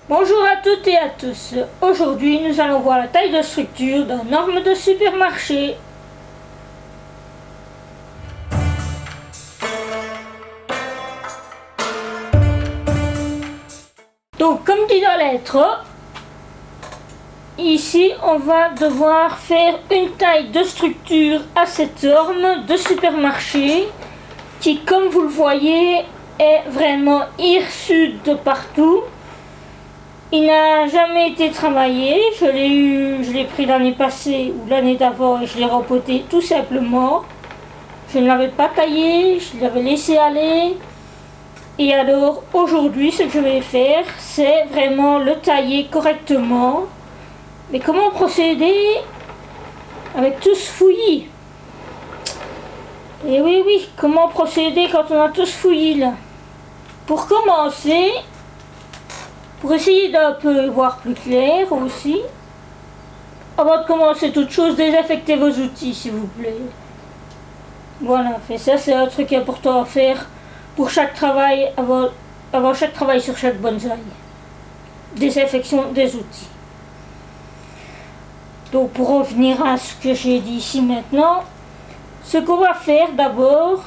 Bonjour à toutes et à tous. Aujourd'hui, nous allons voir la taille de structure d'un norme de supermarché. Donc, comme dit dans la lettre, ici, on va devoir faire une taille de structure à cette norme de supermarché qui, comme vous le voyez, est vraiment hirsute de partout. Il n'a jamais été travaillé, je l'ai pris l'année passée ou l'année d'avant et je l'ai rempoté tout simplement. Je ne l'avais pas taillé, je l'avais laissé aller. Et alors aujourd'hui ce que je vais faire, c'est vraiment le tailler correctement. Mais comment procéder avec tout ce fouillis? Et oui, comment procéder quand on a tout ce fouillis là? Pour commencer, pour essayer d'un peu voir plus clair aussi, avant de commencer toute chose, désinfectez vos outils s'il vous plaît. Voilà, fait ça c'est un truc important à faire pour chaque travail, avant chaque travail sur chaque bonsaï. Désinfection des outils. Donc pour revenir à ce que j'ai dit ici maintenant, ce qu'on va faire d'abord,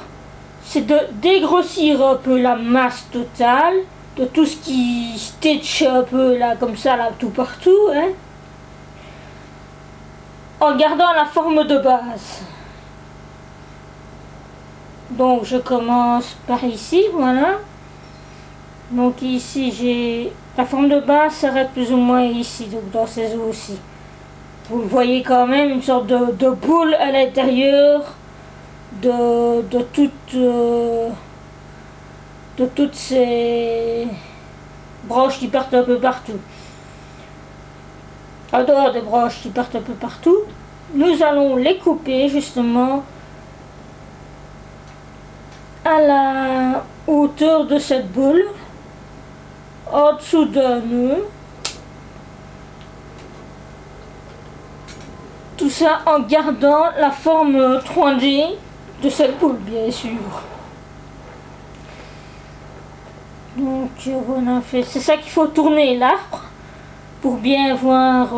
c'est de dégrossir un peu la masse totale de tout ce qui stitch un peu là comme ça là tout partout, hein, en gardant la forme de base. Donc je commence par ici, voilà. Donc ici j'ai la forme de base s'arrête plus ou moins ici, donc dans ces os aussi. Vous voyez quand même une sorte de boule à l'intérieur de toutes ces branches qui partent un peu partout. En dehors des branches qui partent un peu partout, nous allons les couper justement à la hauteur de cette boule, en dessous d'un nœud. Tout ça en gardant la forme 3D de cette boule, bien sûr. Donc voilà, c'est ça qu'il faut tourner l'arbre pour bien voir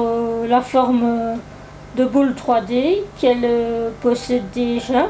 la forme de boule 3D qu'elle possède déjà.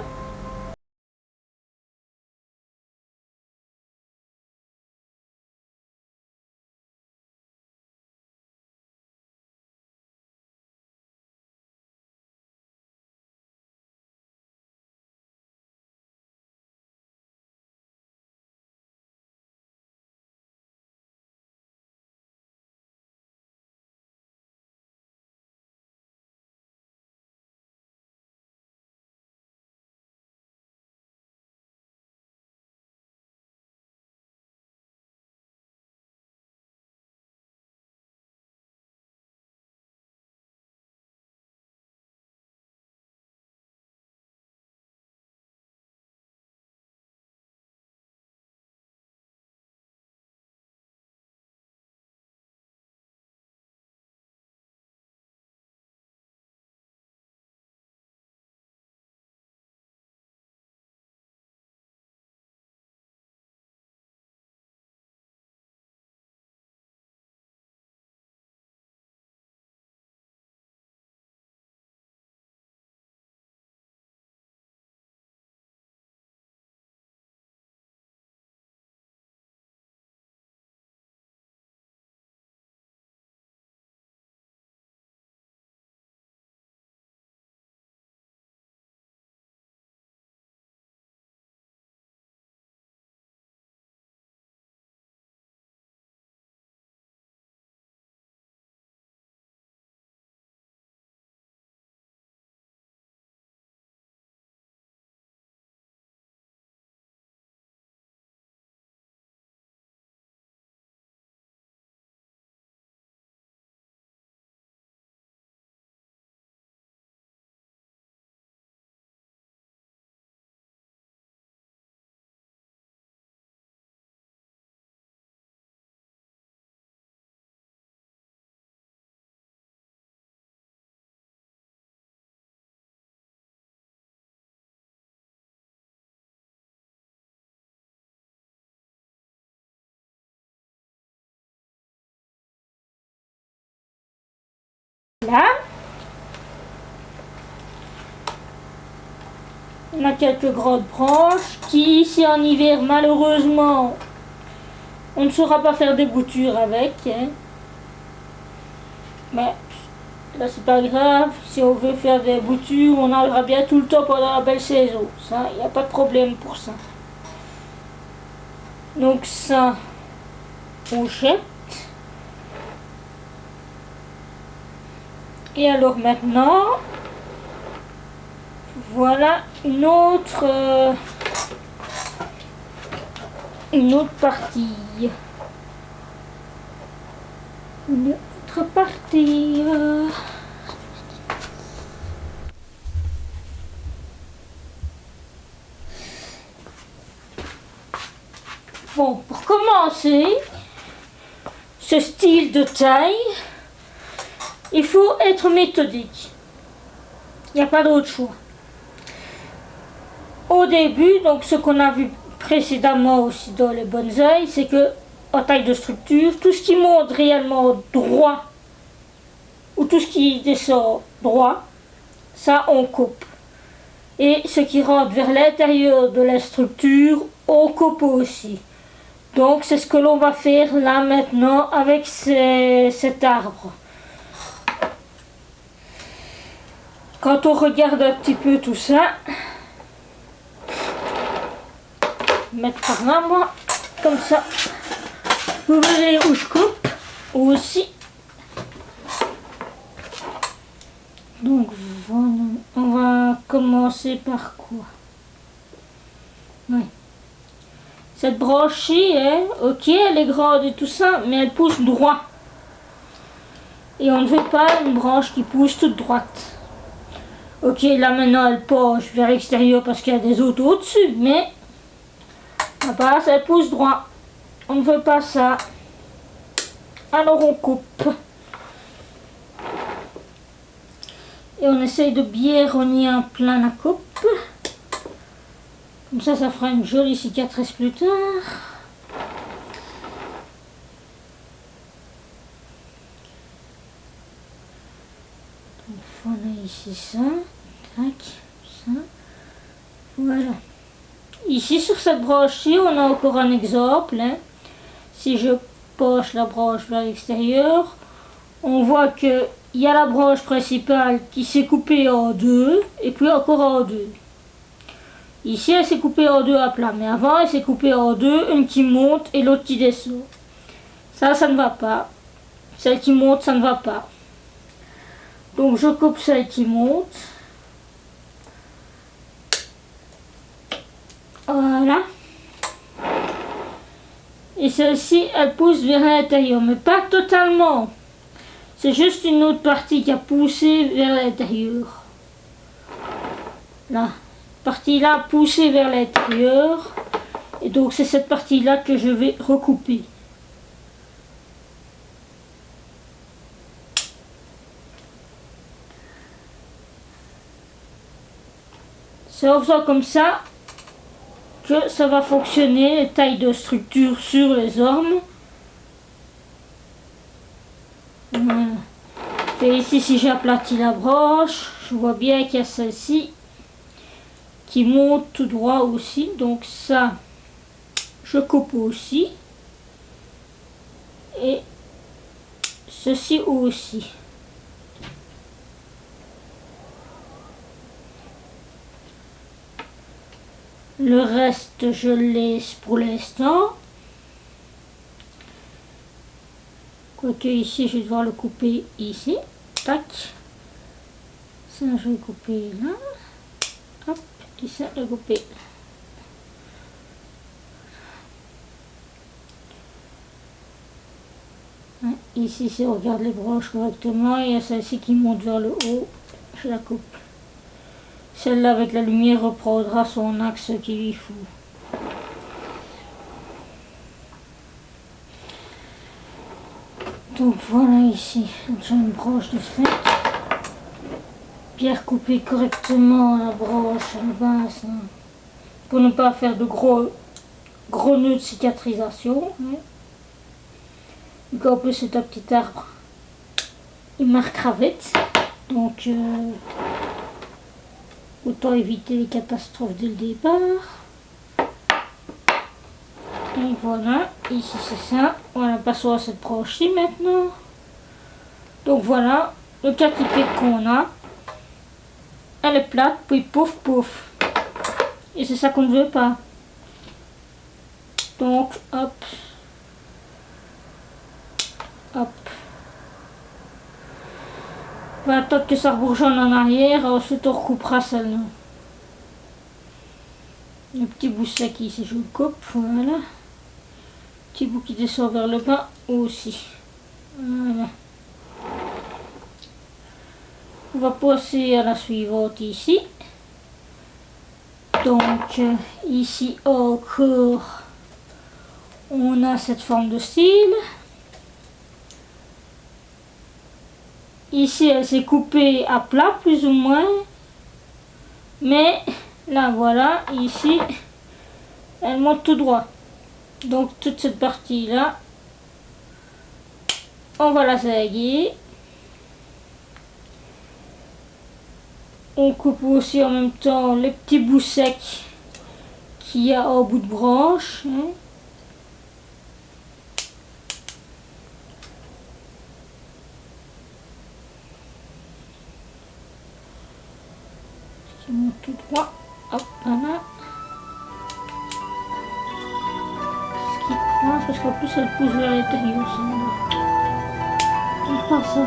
Là, on a quelques grandes branches qui, ici en hiver, malheureusement, on ne saura pas faire des boutures avec. Hein. Mais là, c'est pas grave. Si on veut faire des boutures, on en aura bien tout le temps pendant la belle saison. Ça, il n'y a pas de problème pour ça. Donc ça, on jette. Et alors maintenant, voilà une autre partie. Une autre partie. Bon, pour commencer, ce style de taille, il faut être méthodique. Il n'y a pas d'autre choix. Au début, donc ce qu'on a vu précédemment aussi dans les bonsaïs, c'est que en taille de structure, tout ce qui monte réellement droit ou tout ce qui descend droit, ça on coupe. Et ce qui rentre vers l'intérieur de la structure, on coupe aussi. Donc c'est ce que l'on va faire là maintenant avec cet arbre. Quand on regarde un petit peu tout ça, mettre par là moi, comme ça, vous verrez où je coupe aussi. Donc voilà, on va commencer par quoi? Ouais. Cette branche-ci, ok, elle est grande et tout ça, mais elle pousse droit. Et on ne veut pas une branche qui pousse toute droite. Ok, là maintenant elle penche vers l'extérieur parce qu'il y a des autres au-dessus, mais la base elle pousse droit. On ne veut pas ça. Alors on coupe. Et on essaye de bien rogner en plein la coupe. Comme ça, ça fera une jolie cicatrice plus tard. Donc voilà ici ça. Tac, ça. Voilà. Ici sur cette branche-ci, on a encore un exemple. Hein. Si je penche la branche vers l'extérieur, on voit que il y a la branche principale qui s'est coupée en deux et puis encore en deux. Ici elle s'est coupée en deux à plat, mais avant elle s'est coupée en deux, une qui monte et l'autre qui descend. Ça ne va pas. Celle qui monte, ça ne va pas. Donc je coupe celle qui monte. Voilà. Et celle-ci, elle pousse vers l'intérieur, mais pas totalement. C'est juste une autre partie qui a poussé vers l'intérieur. Là. Partie-là a poussé vers l'intérieur. Et donc c'est cette partie-là que je vais recouper. C'est en faisant comme ça que ça va fonctionner, les tailles de structure sur les ormes. Voilà. Et ici, si j'aplatis la branche, je vois bien qu'il y a celle-ci qui monte tout droit aussi. Donc ça, je coupe aussi. Et ceci aussi. Le reste, je laisse pour l'instant. Quoique ici, je vais devoir le couper ici. Tac. Ça, je vais couper là. Hop. Et ça, je vais couper. Ouais, ici, si on regarde les branches correctement, il y a celle-ci qui monte vers le haut. Je la coupe. Celle-là avec la lumière reprendra son axe qu'il lui faut. Donc voilà ici, j'ai une branche de fait. Bien recouper correctement la branche à la base. Hein, pour ne pas faire de gros nœuds de cicatrisation. Hein. Donc en plus c'est un petit arbre il marquera vite. Donc autant éviter les catastrophes dès le départ. Et voilà, ici c'est ça. Voilà, passons à cette branche-ci maintenant. Donc voilà, le cas typique qu'on a. Elle est plate, puis pouf pouf. Et c'est ça qu'on ne veut pas. Donc hop. Hop. On va attendre que ça rebourgeonne en arrière, ensuite on recoupera celle-là. Le petit bout sec ici, je le coupe, voilà. Petit bout qui descend vers le bas aussi. Voilà. On va passer à la suivante ici. Donc ici encore, on a cette forme de style. Ici, elle s'est coupée à plat, plus ou moins. Mais là, voilà, ici, elle monte tout droit. Donc, toute cette partie-là, on va la zaguer. On coupe aussi en même temps les petits bouts secs qu'il y a au bout de branche. Qui monte tout droit. Hop, voilà. Ce qui coince, parce qu'en plus elle pousse vers l'intérieur. C'est pas ça.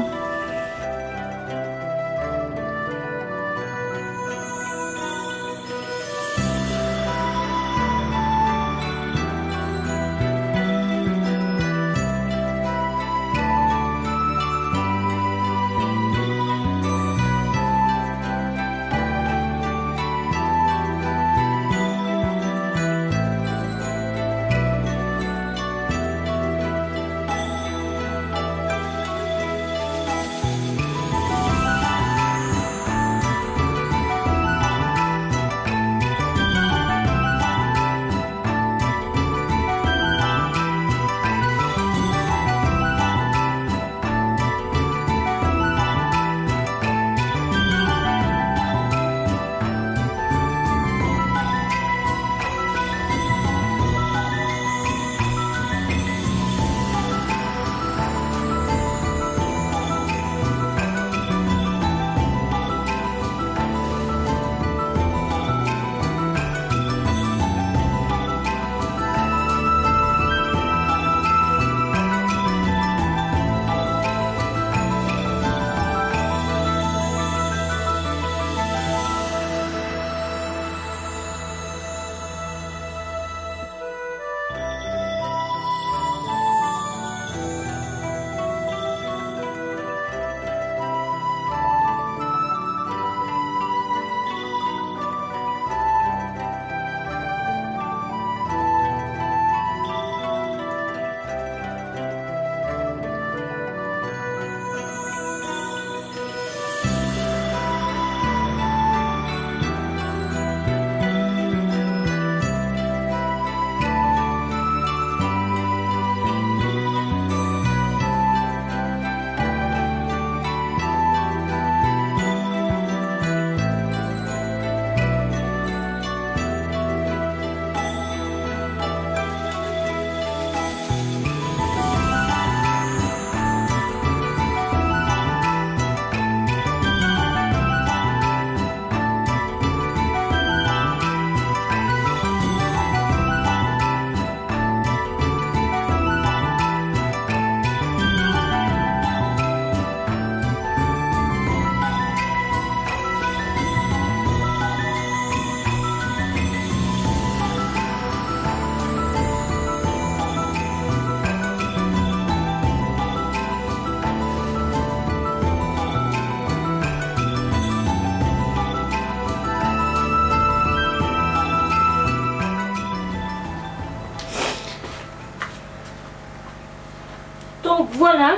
Donc voilà,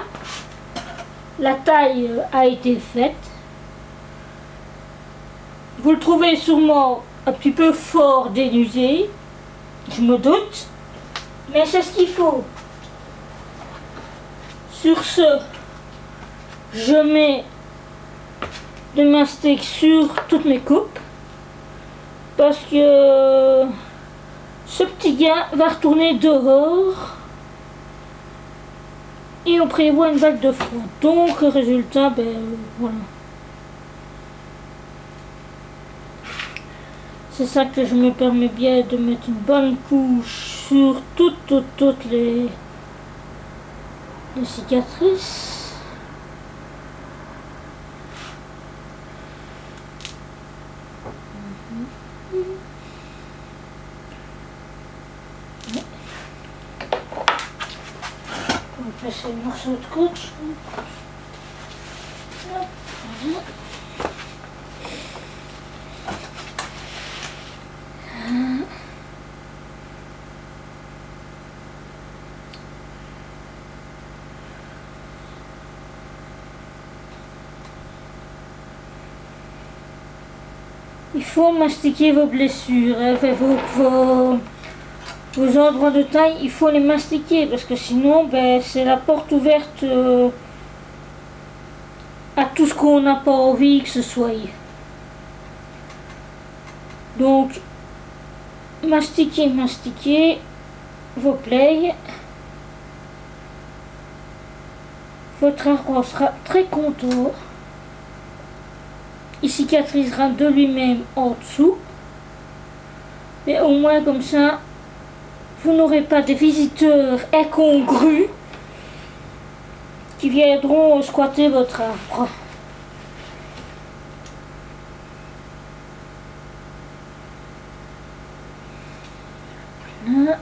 la taille a été faite. Vous le trouvez sûrement un petit peu fort dénudé, je me doute, mais c'est ce qu'il faut. Sur ce, je mets de mastic sur toutes mes coupes parce que ce petit gars va retourner dehors et on prévoit une vague de froid. Donc résultat, voilà. C'est ça que je me permets bien de mettre une bonne couche sur toutes les cicatrices. On va passer le morceau de coach. Voilà. Il faut mastiquer vos blessures, hein, vos endroits de taille, il faut les mastiquer parce que sinon c'est la porte ouverte à tout ce qu'on n'a pas envie que ce soit. Donc mastiquez vos plaies. Votre arbre sera très content. Il cicatrisera de lui-même en dessous. Mais au moins comme ça, vous n'aurez pas de visiteurs incongrus qui viendront squatter votre arbre. Là.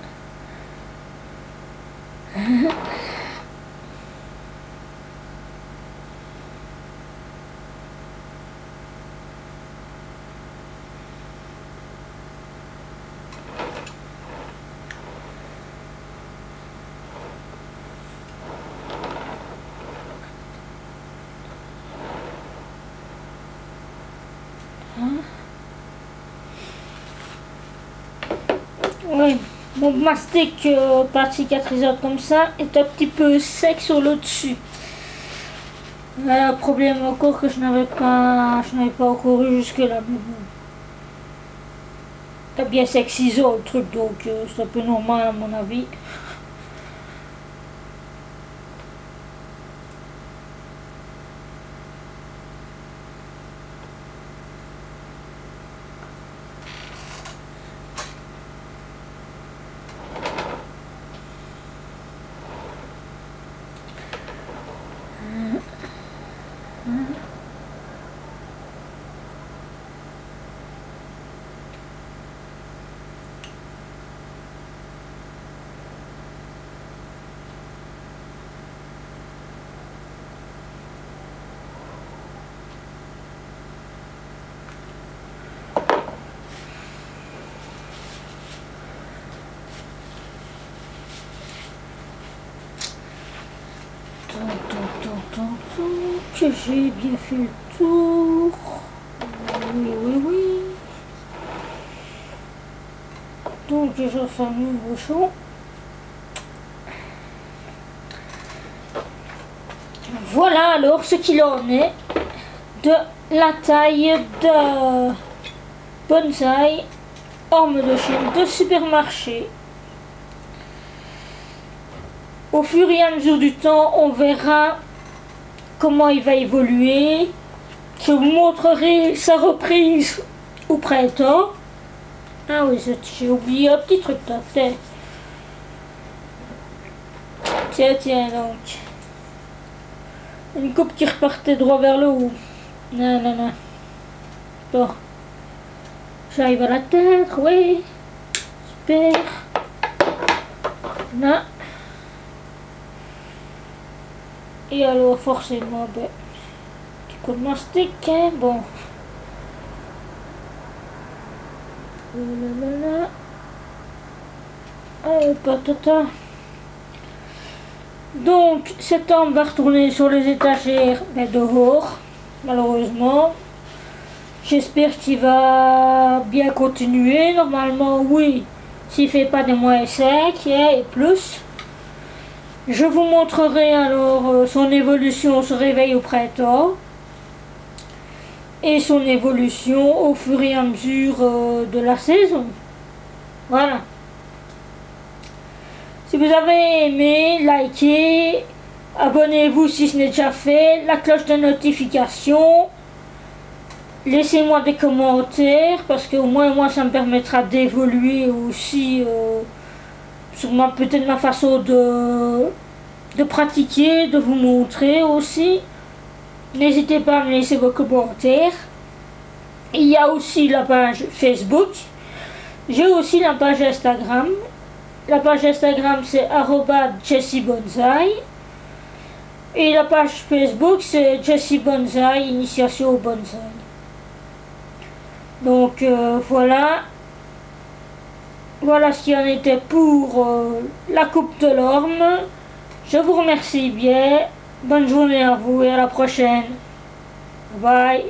Oui, mon mastic pas cicatrisant comme ça est un petit peu sec sur le dessus. Problème encore que je n'avais pas encore eu jusque là. Mais bon. C'est bien sexisant le truc, donc c'est un peu normal à mon avis. Que j'ai bien fait le tour. Oui. Donc je ferme le bouchon. Voilà alors ce qu'il en est de la taille de bonsaï orme de Chine de supermarché. Au fur et à mesure du temps, on verra comment il va évoluer. Je vous montrerai sa reprise au printemps. Ah oui, j'ai oublié un petit truc là. Tiens donc. Une coupe qui repartait droit vers le haut. Non. Bon. J'arrive à la tête, oui. Super. Là. Et alors forcément, petit coup de mastic, hein, bon. Allez, patata. Donc, cet homme va retourner sur les étagères, dehors, malheureusement. J'espère qu'il va bien continuer. Normalement, oui, s'il fait pas des moins 5 et plus. Je vous montrerai alors son évolution au réveil au printemps et son évolution au fur et à mesure de la saison. Voilà. Si vous avez aimé, likez, abonnez-vous si ce n'est déjà fait, la cloche de notification, laissez-moi des commentaires parce que au moins moi ça me permettra d'évoluer aussi sur peut-être ma façon de pratiquer, de vous montrer aussi. N'hésitez pas à me laisser vos commentaires. Il y a aussi la page Facebook. J'ai aussi la page Instagram. La page Instagram c'est @jessybonsai. Et la page Facebook c'est Jessie Bonsai, initiation au bonsaï. Donc voilà. Voilà ce qu'il en était pour la coupe de l'orme. Je vous remercie bien. Bonne journée à vous et à la prochaine. Bye.